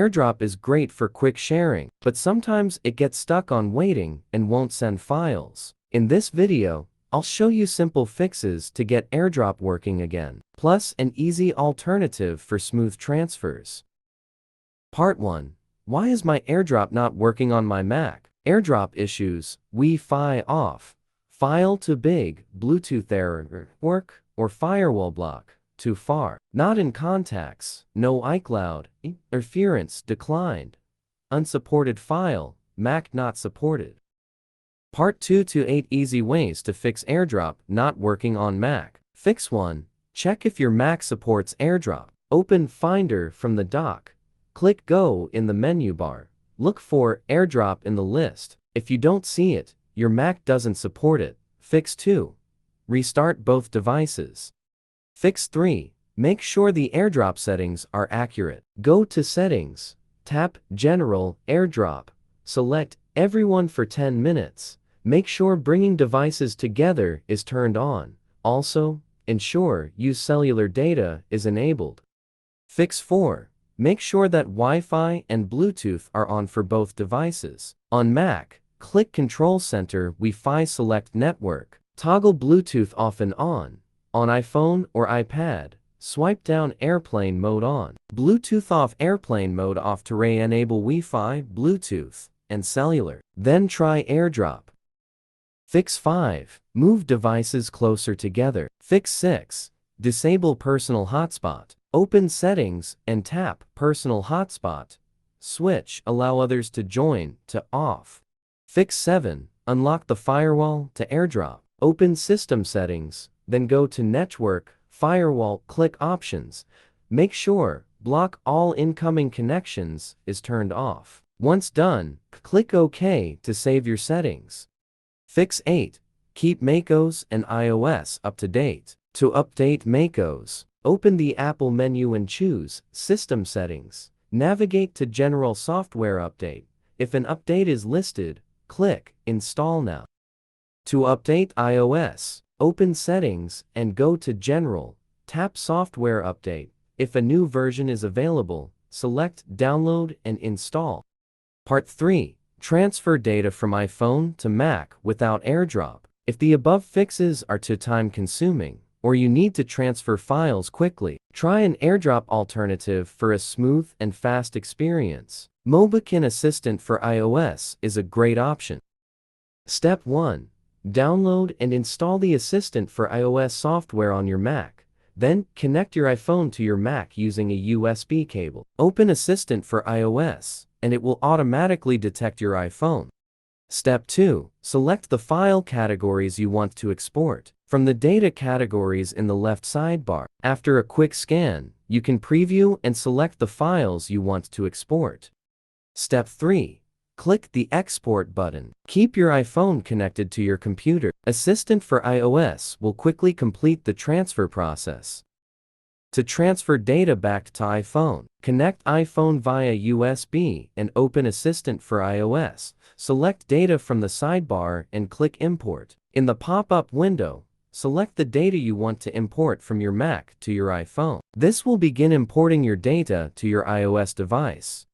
AirDrop is great for quick sharing, but sometimes it gets stuck on waiting and won't send files. In this video, I'll show you simple fixes to get AirDrop working again, plus an easy alternative for smooth transfers. Part 1. Why is my AirDrop not working on my Mac? AirDrop issues: Wi-Fi off, file too big, Bluetooth error, work, or firewall block, too far, not in contacts, no iCloud, interference declined, unsupported file, Mac not supported. Part 2 to 8 easy ways to fix AirDrop not working on Mac. Fix 1. Check if your Mac supports AirDrop. Open Finder from the dock. Click Go in the menu bar. Look for AirDrop in the list. If you don't see it, your Mac doesn't support it. Fix 2. Restart both devices. Fix 3. Make sure the AirDrop settings are accurate. Go to Settings. Tap General AirDrop. Select Everyone for 10 minutes. Make sure bringing devices together is turned on. Also, ensure Use Cellular Data is enabled. Fix 4. Make sure that Wi-Fi and Bluetooth are on for both devices. On Mac, click Control Center Wi-Fi, select Network. Toggle Bluetooth off and on. On iPhone or iPad, swipe down Airplane Mode on. Bluetooth off, Airplane Mode off to re-enable Wi-Fi, Bluetooth, and Cellular. Then try AirDrop. Fix 5. Move devices closer together. Fix 6. Disable Personal Hotspot. Open Settings and tap Personal Hotspot. Switch Allow others to join to off. Fix 7. Unlock the firewall to AirDrop. Open System Settings, then go to Network, Firewall, click Options. Make sure Block All Incoming Connections is turned off. Once done, click OK to save your settings. Fix 8. Keep macOS and iOS up to date. To update macOS, open the Apple menu and choose System Settings. Navigate to General Software Update. If an update is listed, click Install Now. To update iOS, open Settings and go to General. Tap Software Update. If a new version is available, select Download and Install. Part 3. Transfer data from iPhone to Mac without AirDrop. If the above fixes are too time-consuming, or you need to transfer files quickly, try an AirDrop alternative for a smooth and fast experience. Mobikin Assistant for iOS is a great option. Step 1. Download and install the Assistant for iOS software on your Mac. Then, connect your iPhone to your Mac using a USB cable. Open Assistant for iOS, and it will automatically detect your iPhone. Step 2. Select the file categories you want to export from the data categories in the left sidebar. After a quick scan, you can preview and select the files you want to export. Step 3. Click the Export button. Keep your iPhone connected to your computer. Assistant for iOS will quickly complete the transfer process. To transfer data back to iPhone, connect iPhone via USB and open Assistant for iOS. Select data from the sidebar and click Import. In the pop-up window, select the data you want to import from your Mac to your iPhone. This will begin importing your data to your iOS device.